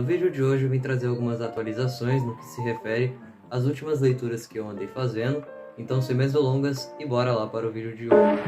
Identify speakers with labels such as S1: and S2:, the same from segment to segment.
S1: No vídeo de hoje eu vim trazer algumas atualizações no que se refere às últimas leituras que eu andei fazendo, então sem mais delongas e bora lá para o vídeo de hoje.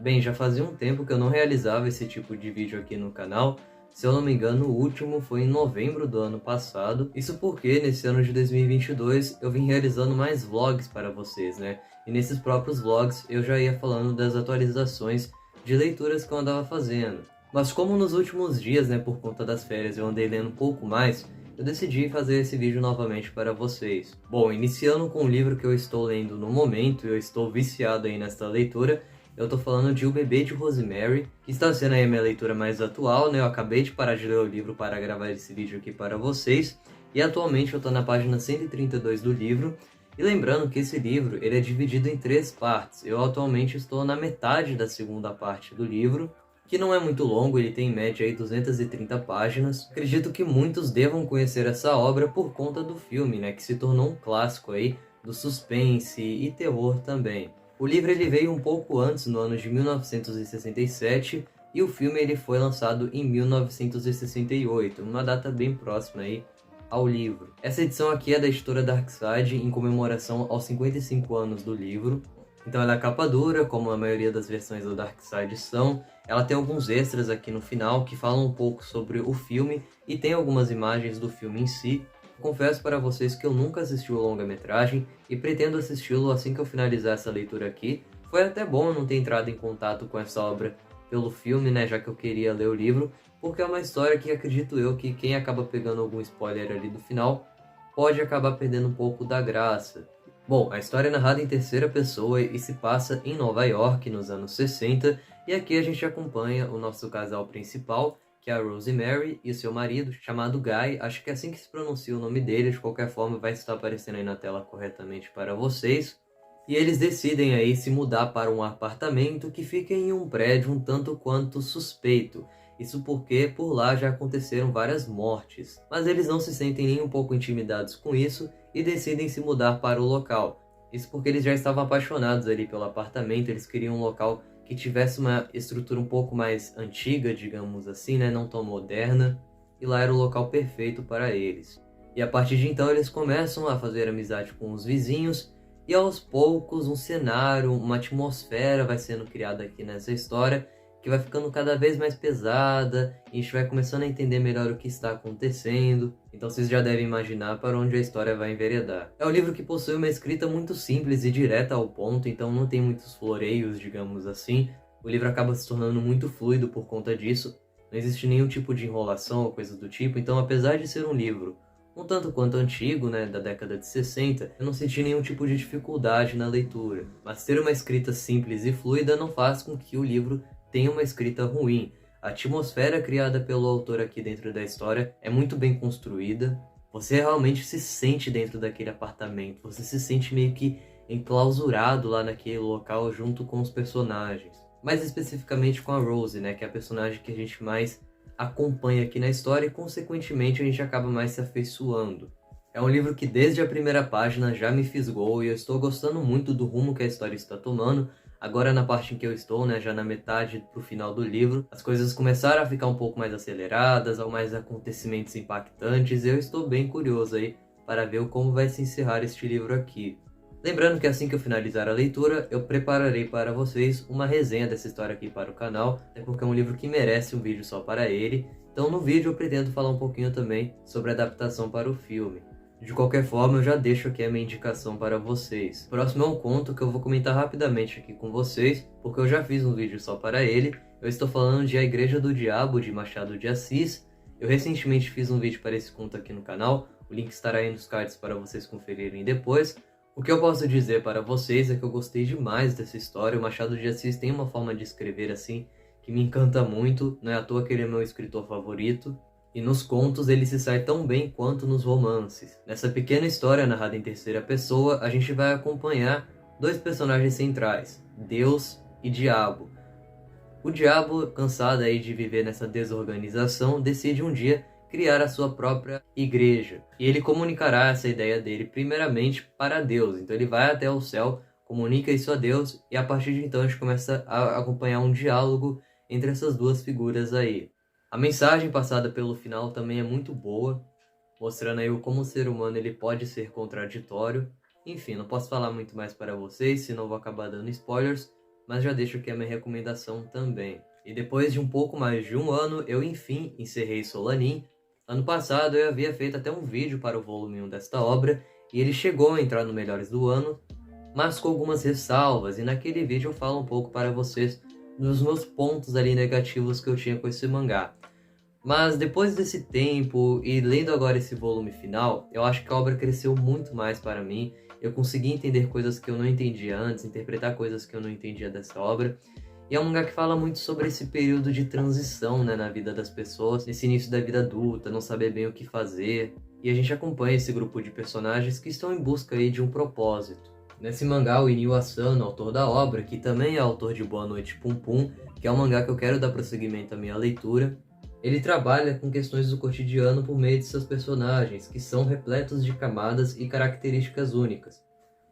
S1: Bem, já fazia um tempo que eu não realizava esse tipo de vídeo aqui no canal. Se eu não me engano, o último foi em novembro do ano passado. Isso porque nesse ano de 2022 eu vim realizando mais vlogs para vocês, né? E nesses próprios vlogs eu já ia falando das atualizações de leituras que eu andava fazendo. Mas como nos últimos dias, né, por conta das férias eu andei lendo um pouco mais, eu decidi fazer esse vídeo novamente para vocês. Bom, iniciando com o livro que eu estou lendo no momento, eu estou viciado aí nesta leitura. Eu tô falando de O Bebê de Rosemary, que está sendo aí a minha leitura mais atual, né? Eu acabei de parar de ler o livro para gravar esse vídeo aqui para vocês, e atualmente eu tô na página 132 do livro. E lembrando que esse livro, ele é dividido em 3 partes. Eu atualmente estou na metade da segunda parte do livro, que não é muito longo, ele tem em média aí 230 páginas. Acredito que muitos devam conhecer essa obra por conta do filme, né? Que se tornou um clássico aí do suspense e terror também. O livro ele veio um pouco antes, no ano de 1967, e o filme ele foi lançado em 1968, uma data bem próxima aí ao livro. Essa edição aqui é da editora Darkside, em comemoração aos 55 anos do livro. Então ela é capa dura, como a maioria das versões da Darkside são. Ela tem alguns extras aqui no final que falam um pouco sobre o filme e tem algumas imagens do filme em si. Confesso para vocês que eu nunca assisti o longa-metragem e pretendo assisti-lo assim que eu finalizar essa leitura aqui. Foi até bom eu não ter entrado em contato com essa obra pelo filme, né, já que eu queria ler o livro, porque é uma história que acredito eu que quem acaba pegando algum spoiler ali do final pode acabar perdendo um pouco da graça. Bom, a história é narrada em terceira pessoa e se passa em Nova York nos anos 60, e aqui a gente acompanha o nosso casal principal, que é a Rosemary e o seu marido, chamado Guy. Acho que é assim que se pronuncia o nome dele, de qualquer forma vai estar aparecendo aí na tela corretamente para vocês. E eles decidem aí se mudar para um apartamento que fica em um prédio um tanto quanto suspeito. Isso porque por lá já aconteceram várias mortes. Mas eles não se sentem nem um pouco intimidados com isso e decidem se mudar para o local. Isso porque eles já estavam apaixonados ali pelo apartamento, eles queriam um local que tivesse uma estrutura um pouco mais antiga, digamos assim, né? Não tão moderna, e lá era o local perfeito para eles. E a partir de então eles começam a fazer amizade com os vizinhos, e aos poucos um cenário, uma atmosfera vai sendo criada aqui nessa história, que vai ficando cada vez mais pesada, e a gente vai começando a entender melhor o que está acontecendo. Então vocês já devem imaginar para onde a história vai enveredar. É um livro que possui uma escrita muito simples e direta ao ponto, então não tem muitos floreios, digamos assim. O livro acaba se tornando muito fluido por conta disso. Não existe nenhum tipo de enrolação ou coisa do tipo, então apesar de ser um livro um tanto quanto antigo, né, da década de 60, eu não senti nenhum tipo de dificuldade na leitura. Mas ter uma escrita simples e fluida não faz com que o livro tenha uma escrita ruim. A atmosfera criada pelo autor aqui dentro da história é muito bem construída. Você realmente se sente dentro daquele apartamento. Você se sente meio que enclausurado lá naquele local junto com os personagens. Mais especificamente com a Rose, né, que é a personagem que a gente mais acompanha aqui na história e consequentemente a gente acaba mais se afeiçoando. É um livro que desde a primeira página já me fisgou e eu estou gostando muito do rumo que a história está tomando. Agora na parte em que eu estou, né, já na metade pro final do livro, as coisas começaram a ficar um pouco mais aceleradas, há mais acontecimentos impactantes, e eu estou bem curioso aí para ver como vai se encerrar este livro aqui. Lembrando que assim que eu finalizar a leitura, eu prepararei para vocês uma resenha dessa história aqui para o canal, até porque é um livro que merece um vídeo só para ele, então no vídeo eu pretendo falar um pouquinho também sobre a adaptação para o filme. De qualquer forma, eu já deixo aqui a minha indicação para vocês. O próximo é um conto que eu vou comentar rapidamente aqui com vocês, porque eu já fiz um vídeo só para ele. Eu estou falando de A Igreja do Diabo, de Machado de Assis. Eu recentemente fiz um vídeo para esse conto aqui no canal, o link estará aí nos cards para vocês conferirem depois. O que eu posso dizer para vocês é que eu gostei demais dessa história. O Machado de Assis tem uma forma de escrever assim que me encanta muito, não é à toa que ele é meu escritor favorito. E nos contos ele se sai tão bem quanto nos romances. Nessa pequena história narrada em terceira pessoa, a gente vai acompanhar dois personagens centrais, Deus e Diabo. O Diabo, cansado aí de viver nessa desorganização, decide um dia criar a sua própria igreja. E ele comunicará essa ideia dele primeiramente para Deus. Então ele vai até o céu, comunica isso a Deus, e a partir de então a gente começa a acompanhar um diálogo entre essas duas figuras aí. A mensagem passada pelo final também é muito boa, mostrando aí como o ser humano ele pode ser contraditório. Enfim, não posso falar muito mais para vocês, senão vou acabar dando spoilers, mas já deixo aqui a minha recomendação também. E depois de um pouco mais de um ano, eu enfim encerrei Solanin. Ano passado eu havia feito até um vídeo para o volume 1 desta obra, e ele chegou a entrar no Melhores do Ano, mas com algumas ressalvas, e naquele vídeo eu falo um pouco para vocês dos meus pontos ali negativos que eu tinha com esse mangá. Mas depois desse tempo e lendo agora esse volume final, eu acho que a obra cresceu muito mais para mim. Eu consegui entender coisas que eu não entendia antes, interpretar coisas que eu não entendia dessa obra. E é um mangá que fala muito sobre esse período de transição, né, na vida das pessoas, nesse início da vida adulta, não saber bem o que fazer. E a gente acompanha esse grupo de personagens que estão em busca aí de um propósito. Nesse mangá, o Inio Asano, autor da obra, que também é autor de Boa Noite Pum Pum, que é um mangá que eu quero dar prosseguimento à minha leitura, ele trabalha com questões do cotidiano por meio de seus personagens, que são repletos de camadas e características únicas.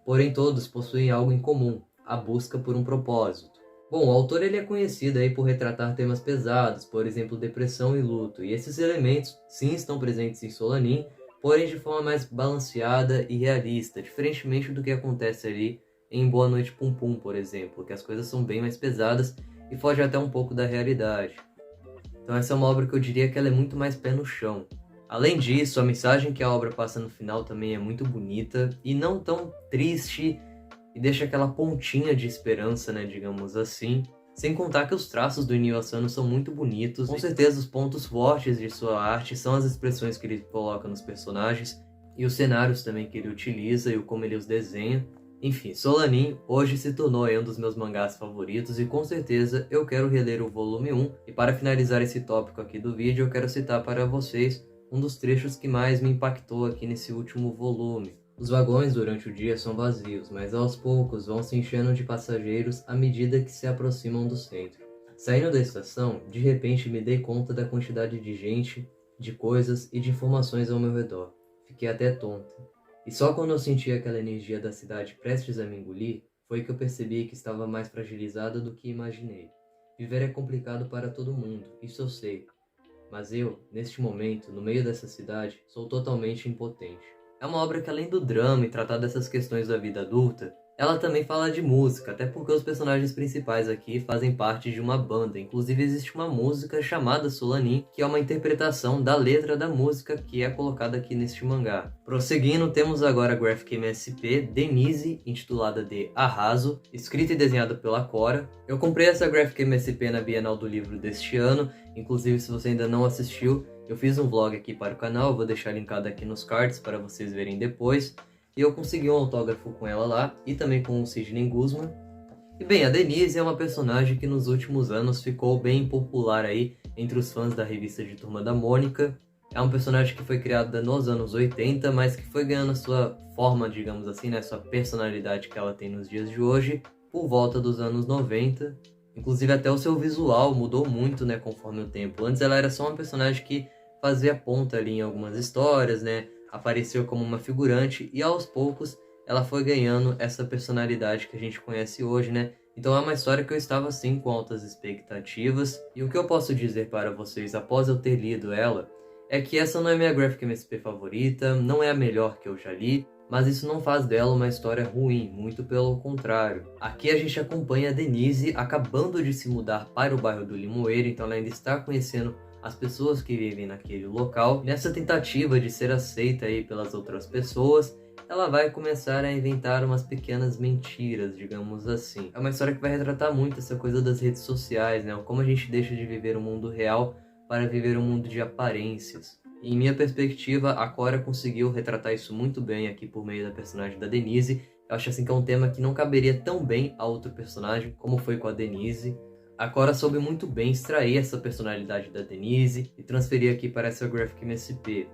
S1: Porém, todos possuem algo em comum, a busca por um propósito. Bom, o autor ele é conhecido aí por retratar temas pesados, por exemplo, depressão e luto, e esses elementos sim estão presentes em Solanin, porém de forma mais balanceada e realista, diferentemente do que acontece ali em Boa Noite Pum Pum, por exemplo, que as coisas são bem mais pesadas e fogem até um pouco da realidade. Então essa é uma obra que eu diria que ela é muito mais pé no chão. Além disso, a mensagem que a obra passa no final também é muito bonita e não tão triste e deixa aquela pontinha de esperança, né, digamos assim. Sem contar que os traços do Inio Asano são muito bonitos. Com certeza os pontos fortes de sua arte são as expressões que ele coloca nos personagens e os cenários também que ele utiliza e como ele os desenha. Enfim, Solanin hoje se tornou um dos meus mangás favoritos e com certeza eu quero reler o volume 1. E para finalizar esse tópico aqui do vídeo, eu quero citar para vocês um dos trechos que mais me impactou aqui nesse último volume. Os vagões durante o dia são vazios, mas aos poucos vão se enchendo de passageiros à medida que se aproximam do centro. Saindo da estação, de repente me dei conta da quantidade de gente, de coisas e de informações ao meu redor. Fiquei até tonta. E só quando eu senti aquela energia da cidade prestes a me engolir, foi que eu percebi que estava mais fragilizada do que imaginei. Viver é complicado para todo mundo, isso eu sei. Mas eu, neste momento, no meio dessa cidade, sou totalmente impotente. É uma obra que, além do drama e tratar dessas questões da vida adulta, ela também fala de música, até porque os personagens principais aqui fazem parte de uma banda. Inclusive existe uma música chamada Solanin, que é uma interpretação da letra da música que é colocada aqui neste mangá. Prosseguindo, temos agora a Graphic MSP Denise, intitulada de Arraso, escrita e desenhada pela Cora. Eu comprei essa Graphic MSP na Bienal do Livro deste ano, inclusive se você ainda não assistiu, eu fiz um vlog aqui para o canal, eu vou deixar linkado aqui nos cards para vocês verem depois. E eu consegui um autógrafo com ela lá, e também com o Sidney Guzman. E bem, a Denise é uma personagem que nos últimos anos ficou bem popular aí entre os fãs da revista de Turma da Mônica. É um personagem que foi criada nos anos 80, mas que foi ganhando a sua forma, digamos assim, né, sua personalidade que ela tem nos dias de hoje, por volta dos anos 90. Inclusive até o seu visual mudou muito, né, conforme o tempo. Antes ela era só uma personagem que fazia ponta ali em algumas histórias, né, apareceu como uma figurante e aos poucos ela foi ganhando essa personalidade que a gente conhece hoje, né? Então é uma história que eu estava sim com altas expectativas, e o que eu posso dizer para vocês após eu ter lido ela é que essa não é minha Graphic MSP favorita, não é a melhor que eu já li, mas isso não faz dela uma história ruim, muito pelo contrário. Aqui a gente acompanha a Denise acabando de se mudar para o bairro do Limoeiro, então ela ainda está conhecendo as pessoas que vivem naquele local. Nessa tentativa de ser aceita aí pelas outras pessoas, ela vai começar a inventar umas pequenas mentiras, digamos assim. É uma história que vai retratar muito essa coisa das redes sociais, né? Como a gente deixa de viver o mundo real para viver um mundo de aparências. E, em minha perspectiva, a Cora conseguiu retratar isso muito bem aqui por meio da personagem da Denise. Eu acho assim que é um tema que não caberia tão bem a outro personagem, como foi com a Denise. A Cora soube muito bem extrair essa personalidade da Denise e transferir aqui para essa Graphic MSP.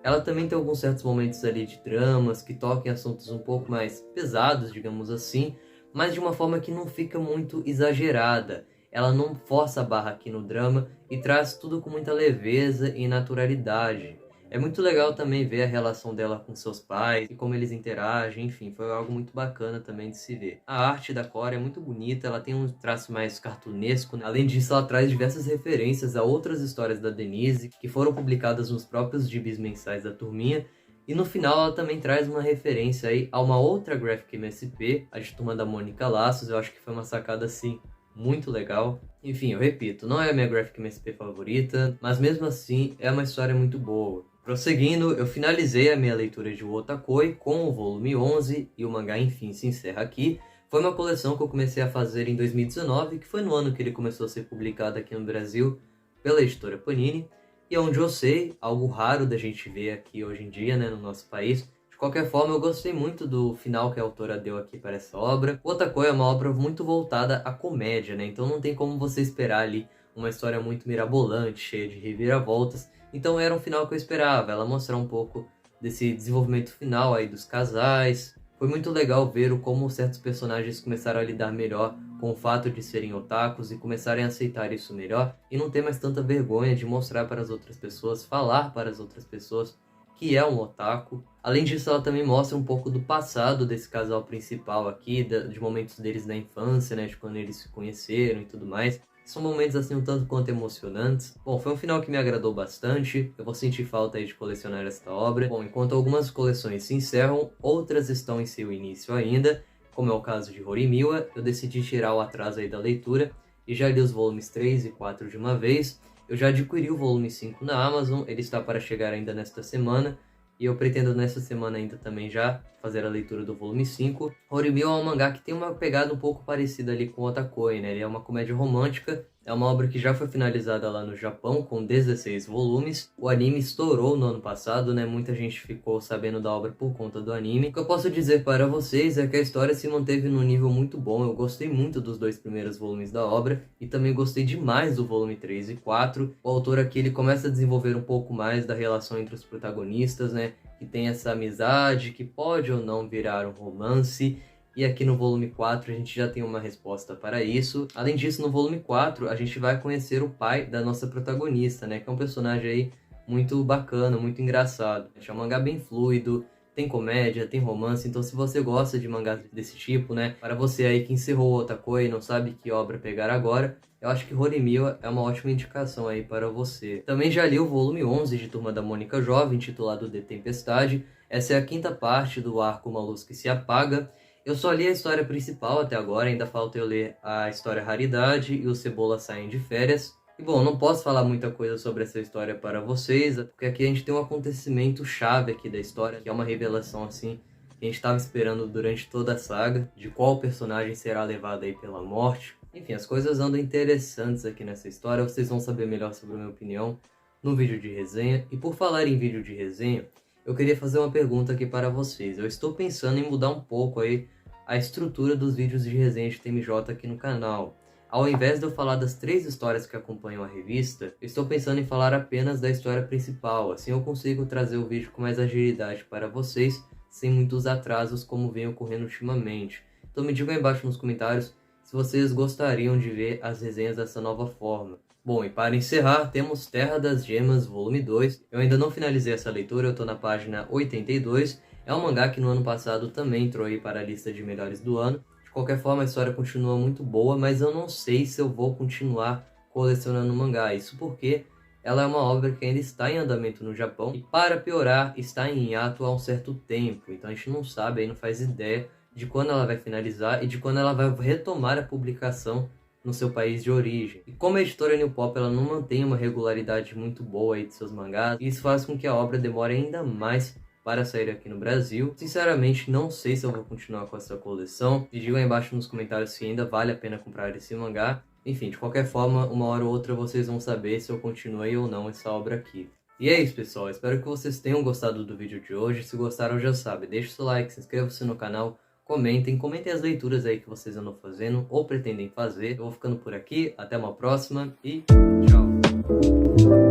S1: Ela também tem alguns certos momentos ali de dramas que tocam em assuntos um pouco mais pesados, digamos assim, mas de uma forma que não fica muito exagerada. Ela não força a barra aqui no drama e traz tudo com muita leveza e naturalidade. É muito legal também ver a relação dela com seus pais e como eles interagem, enfim, foi algo muito bacana também de se ver. A arte da Cora é muito bonita, ela tem um traço mais cartunesco, né? Além disso, ela traz diversas referências a outras histórias da Denise, que foram publicadas nos próprios gibis mensais da turminha, e no final ela também traz uma referência aí a uma outra Graphic MSP, a de Turma da Mônica Laços. Eu acho que foi uma sacada assim muito legal. Enfim, eu repito, não é a minha Graphic MSP favorita, mas mesmo assim é uma história muito boa. Prosseguindo, eu finalizei a minha leitura de Wotakoi com o volume 11 e o mangá enfim se encerra aqui. Foi uma coleção que eu comecei a fazer em 2019, que foi no ano que ele começou a ser publicado aqui no Brasil pela editora Panini, e onde eu sei, algo raro da gente ver aqui hoje em dia, né, no nosso país. De qualquer forma, eu gostei muito do final que a autora deu aqui para essa obra. Wotakoi é uma obra muito voltada à comédia, né, então não tem como você esperar ali uma história muito mirabolante, cheia de reviravoltas. Então era um final que eu esperava, ela mostrar um pouco desse desenvolvimento final aí dos casais. Foi muito legal ver como certos personagens começaram a lidar melhor com o fato de serem otakus e começarem a aceitar isso melhor e não ter mais tanta vergonha de mostrar para as outras pessoas, falar para as outras pessoas que é um otaku. Além disso, ela também mostra um pouco do passado desse casal principal aqui, de momentos deles na infância, né, de quando eles se conheceram e tudo mais. São momentos assim um tanto quanto emocionantes. Bom, foi um final que me agradou bastante. Eu vou sentir falta aí de colecionar esta obra. Bom, enquanto algumas coleções se encerram, outras estão em seu início ainda. Como é o caso de Horimiya, eu decidi tirar o atraso aí da leitura e já li os volumes 3 e 4 de uma vez. Eu já adquiri o volume 5 na Amazon, ele está para chegar ainda nesta semana. E eu pretendo nessa semana ainda também já fazer a leitura do volume 5. Horimiya é um mangá que tem uma pegada um pouco parecida ali com Otakoi, né? Ele é uma comédia romântica, é uma obra que já foi finalizada lá no Japão com 16 volumes. O anime estourou no ano passado, né? Muita gente ficou sabendo da obra por conta do anime. O que eu posso dizer para vocês é que a história se manteve num nível muito bom. Eu gostei muito dos 2 primeiros volumes da obra e também gostei demais do volume 3 e 4. O autor aqui ele começa a desenvolver um pouco mais da relação entre os protagonistas, né? Que tem essa amizade, que pode ou não virar um romance. E aqui no volume 4 a gente já tem uma resposta para isso. Além disso, no volume 4 a gente vai conhecer o pai da nossa protagonista, né? Que é um personagem aí muito bacana, muito engraçado. É um mangá bem fluido, tem comédia, tem romance. Então se você gosta de mangás desse tipo, né? Para você aí que encerrou Otakoi e não sabe que obra pegar agora, eu acho que Horimiya é uma ótima indicação aí para você. Também já li o volume 11 de Turma da Mônica Jovem, intitulado The Tempestade. Essa é a quinta parte do arco Uma Luz que se Apaga. Eu só li a história principal até agora, ainda falta eu ler a história Raridade e o Cebola Saem de Férias. E bom, não posso falar muita coisa sobre essa história para vocês, porque aqui a gente tem um acontecimento chave aqui da história, que é uma revelação assim, que a gente estava esperando durante toda a saga, de qual personagem será levado aí pela morte. Enfim, as coisas andam interessantes aqui nessa história, vocês vão saber melhor sobre a minha opinião no vídeo de resenha. E por falar em vídeo de resenha, eu queria fazer uma pergunta aqui para vocês. Eu estou pensando em mudar um pouco aí a estrutura dos vídeos de resenha de TMJ aqui no canal. Ao invés de eu falar das 3 histórias que acompanham a revista, eu estou pensando em falar apenas da história principal. Assim eu consigo trazer o vídeo com mais agilidade para vocês, sem muitos atrasos como vem ocorrendo ultimamente. Então me digam aí embaixo nos comentários se vocês gostariam de ver as resenhas dessa nova forma. Bom, e para encerrar, temos Terra das Gemas, volume 2. Eu ainda não finalizei essa leitura, eu estou na página 82. É um mangá que no ano passado também entrou aí para a lista de melhores do ano. De qualquer forma, a história continua muito boa, mas eu não sei se eu vou continuar colecionando mangá. Isso porque ela é uma obra que ainda está em andamento no Japão e, para piorar, está em hiato há um certo tempo. Então a gente não sabe, aí não faz ideia de quando ela vai finalizar e de quando ela vai retomar a publicação no seu país de origem. E como a editora New Pop ela não mantém uma regularidade muito boa aí de seus mangás, isso faz com que a obra demore ainda mais para sair aqui no Brasil. Sinceramente, não sei se eu vou continuar com essa coleção. Me digam aí embaixo nos comentários se ainda vale a pena comprar esse mangá. Enfim, de qualquer forma, uma hora ou outra vocês vão saber se eu continuei ou não essa obra aqui. E é isso, pessoal. Espero que vocês tenham gostado do vídeo de hoje. Se gostaram, já sabe, deixe o seu like, se inscreva-se no canal, comentem as leituras aí que vocês andam fazendo ou pretendem fazer. Eu vou ficando por aqui, até uma próxima e tchau!